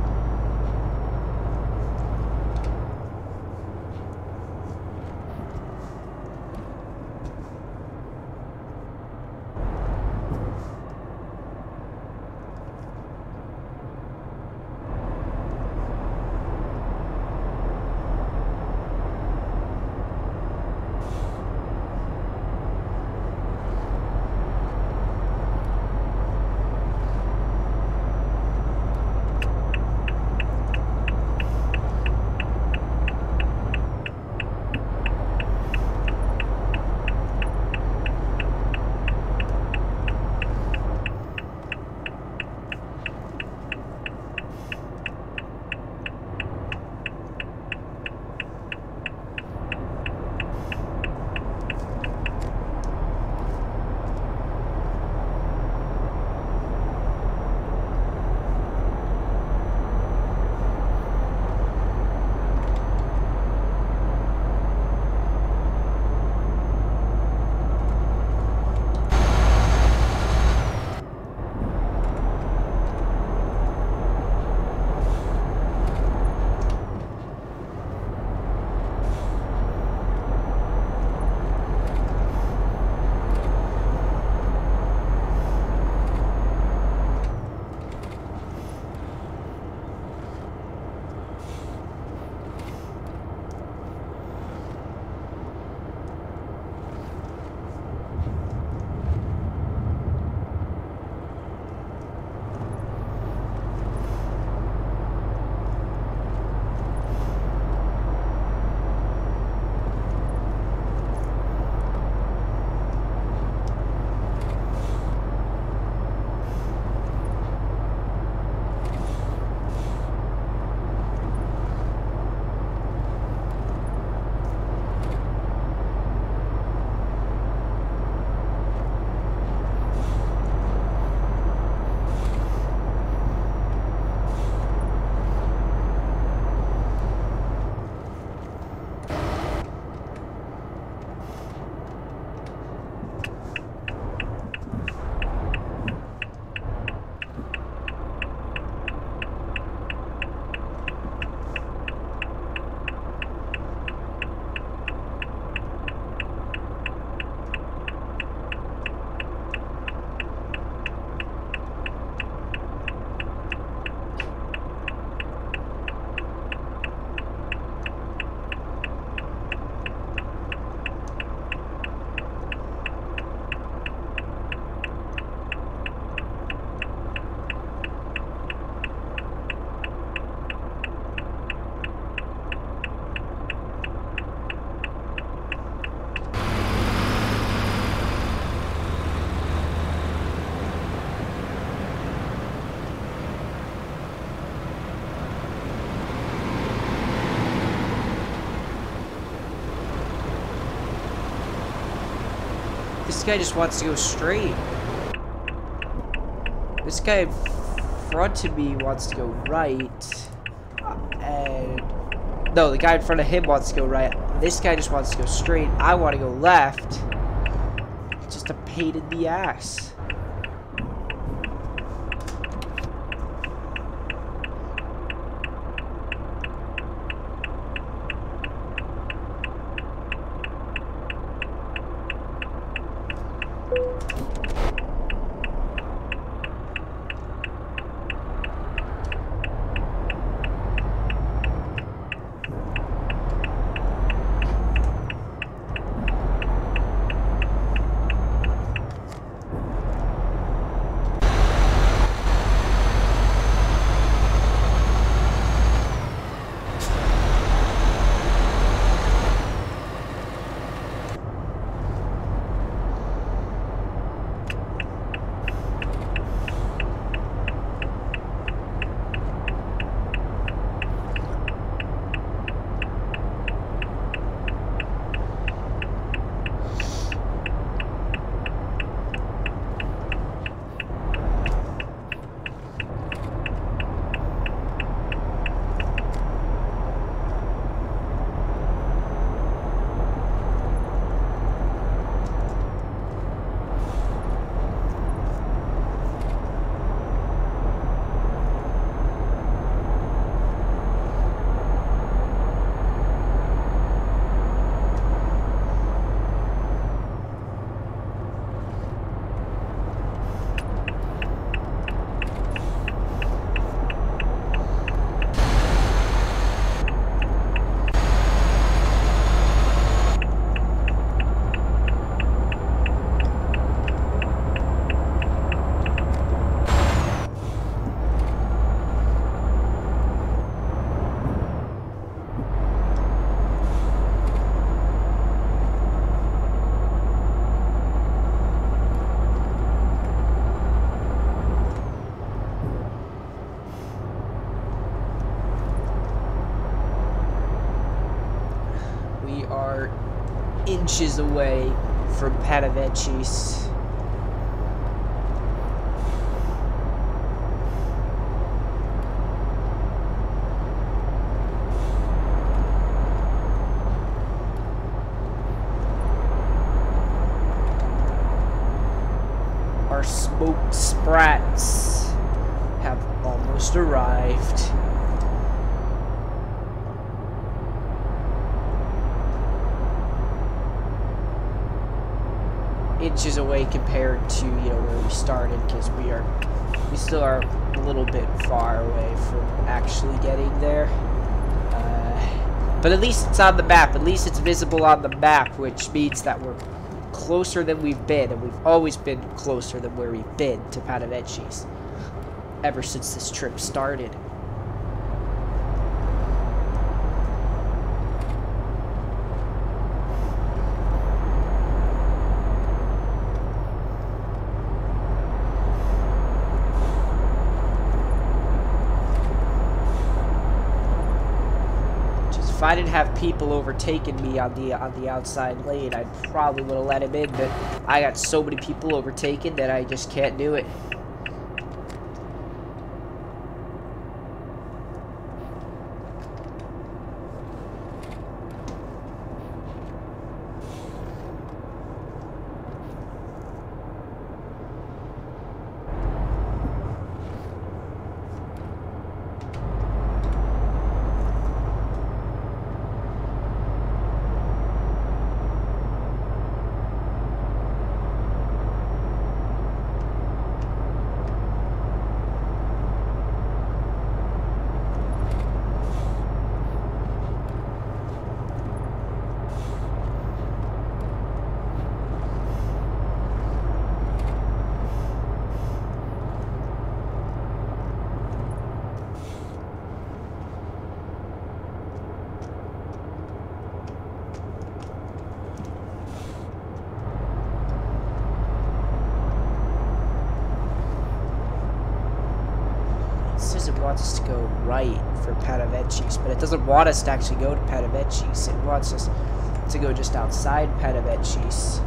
Speaker 1: This guy just wants to go straight. This guy in front of me wants to go right. And no, the guy in front of him wants to go right. This guy just wants to go straight. I want to go left. It's just a pain in the ass. Inches away from Panavecis. Our smoked sprats have almost arrived. Inches away compared to, you know, where we started, because we still are a little bit far away from actually getting there. But at least it's on the map. At least it's visible on the map, which means that we're closer than we've been, and we've always been closer than where we've been to Panavecis ever since this trip started. If I didn't have people overtaking me on the outside lane, I probably would have let him in, but I got so many people overtaken that I just can't do it. Wants us to go right for Panavecis, but it doesn't want us to actually go to Panavecis. It wants us to go just outside Panavecis.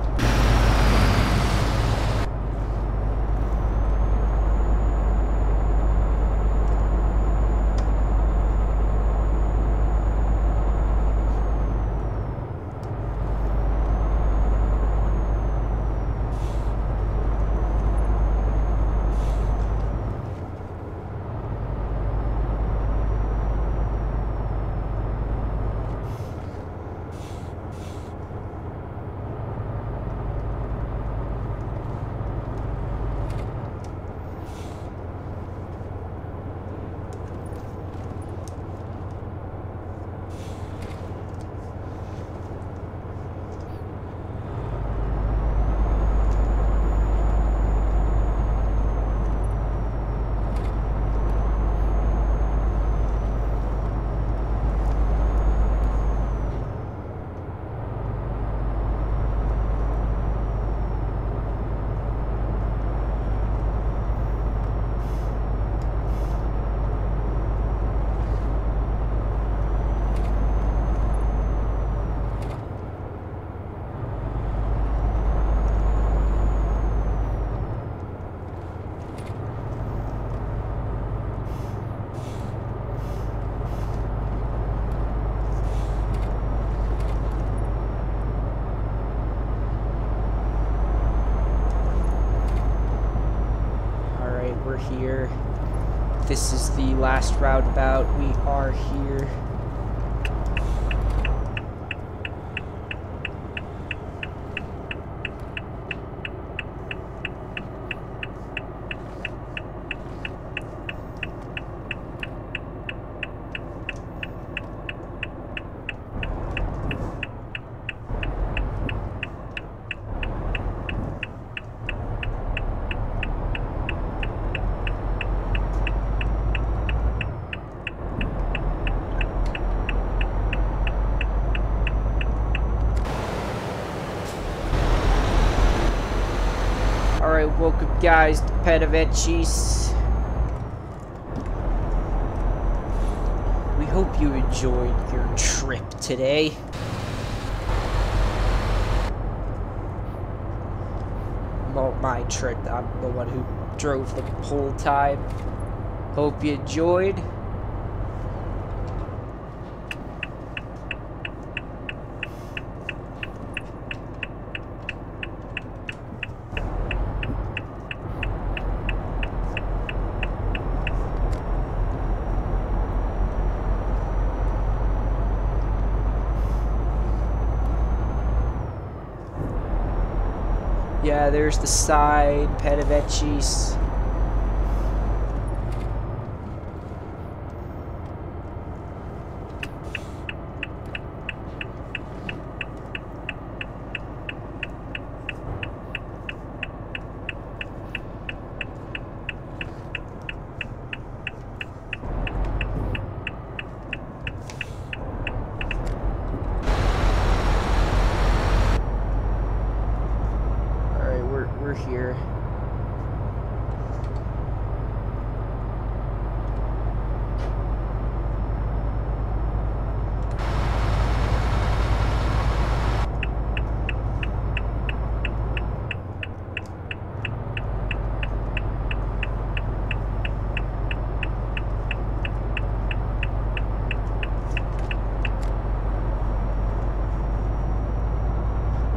Speaker 1: this is the last roundabout. We are here. Alright, welcome guys to MAN TGX. We hope you enjoyed your trip today. Well, my trip, I'm the one who drove the whole time. Hope you enjoyed. Yeah, there's the side, MAN TGX. We're here.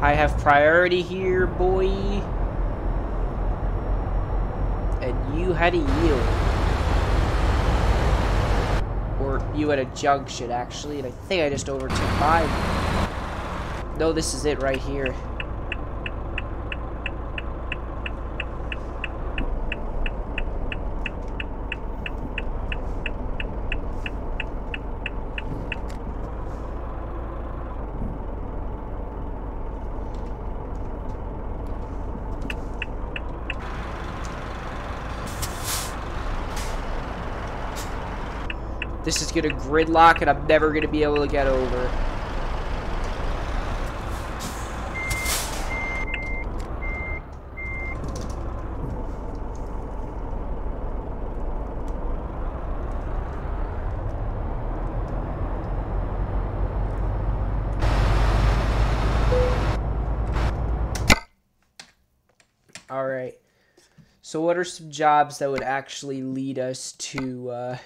Speaker 1: I have priority here, boy. And you had a yield. Or you had a junction, actually. And I think I just overtook mine. No, this is it right here. This is gonna gridlock and I'm never gonna be able to get over. Alright. So what are some jobs that would actually lead us to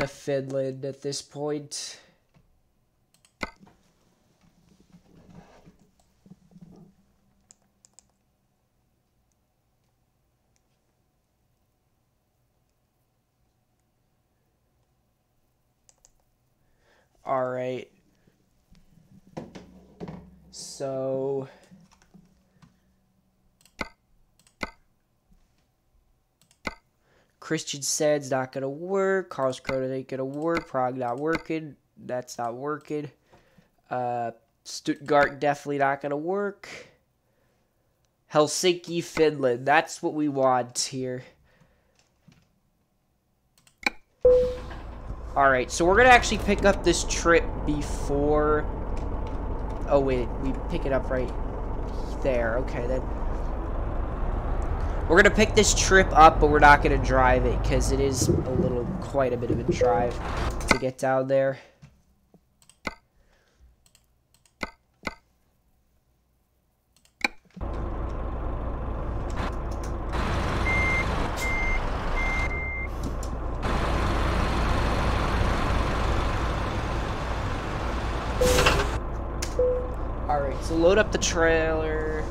Speaker 1: Finland at this point? All right. So Christian said's not gonna work. Karlskrona ain't gonna work. Prague not working. That's not working. Stuttgart definitely not gonna work. Helsinki, Finland. That's what we want here. Alright, so we're gonna actually pick up this trip before... Oh wait, we pick it up right there. Okay, then. We're gonna pick this trip up, but we're not gonna drive it because it is quite a bit of a drive to get down there. Alright, so load up the trailer.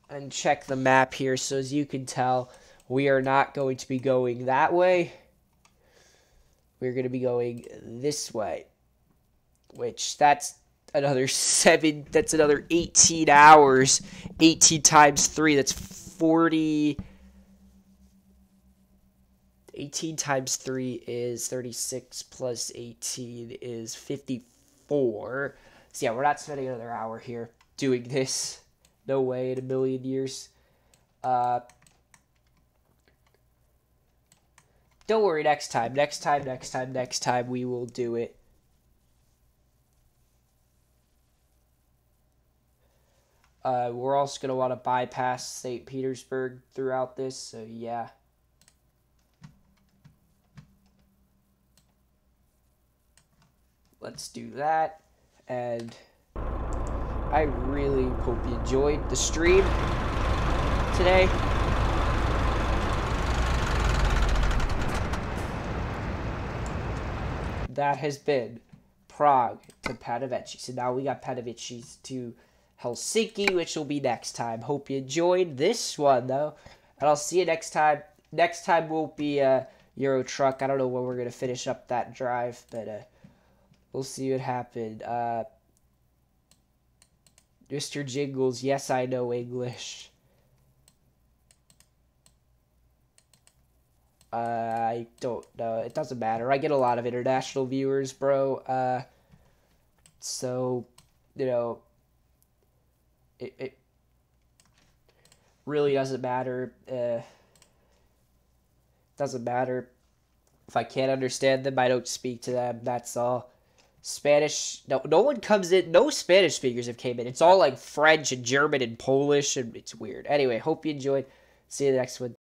Speaker 1: And and check the map here. So as you can tell, we are not going to be going that way. We're going to be going this way, which that's another 18 hours. 18 times 3, that's 40. 18 times 3 is 36 plus 18 is 54. So yeah, we're not spending another hour here doing this. No way in a million years. Don't worry, next time we will do it. We're also going to want to bypass St. Petersburg throughout this, so yeah. Let's do that, and I really hope you enjoyed the stream today. That has been Prague to Katowice. So now we got Katowice to Helsinki, which will be next time. Hope you enjoyed this one, though. And I'll see you next time. Next time won't be a Euro Truck. I don't know when we're going to finish up that drive, but we'll see what happened. Mr. Jingles, yes, I know English. I don't know. It doesn't matter. I get a lot of international viewers, bro. So, you know, it really doesn't matter. Doesn't matter. If I can't understand them, I don't speak to them. That's all. Spanish, no one comes in. No Spanish speakers have came in. It's all like French and German and Polish, and it's weird. Anyway, hope you enjoyed. See you in the next one.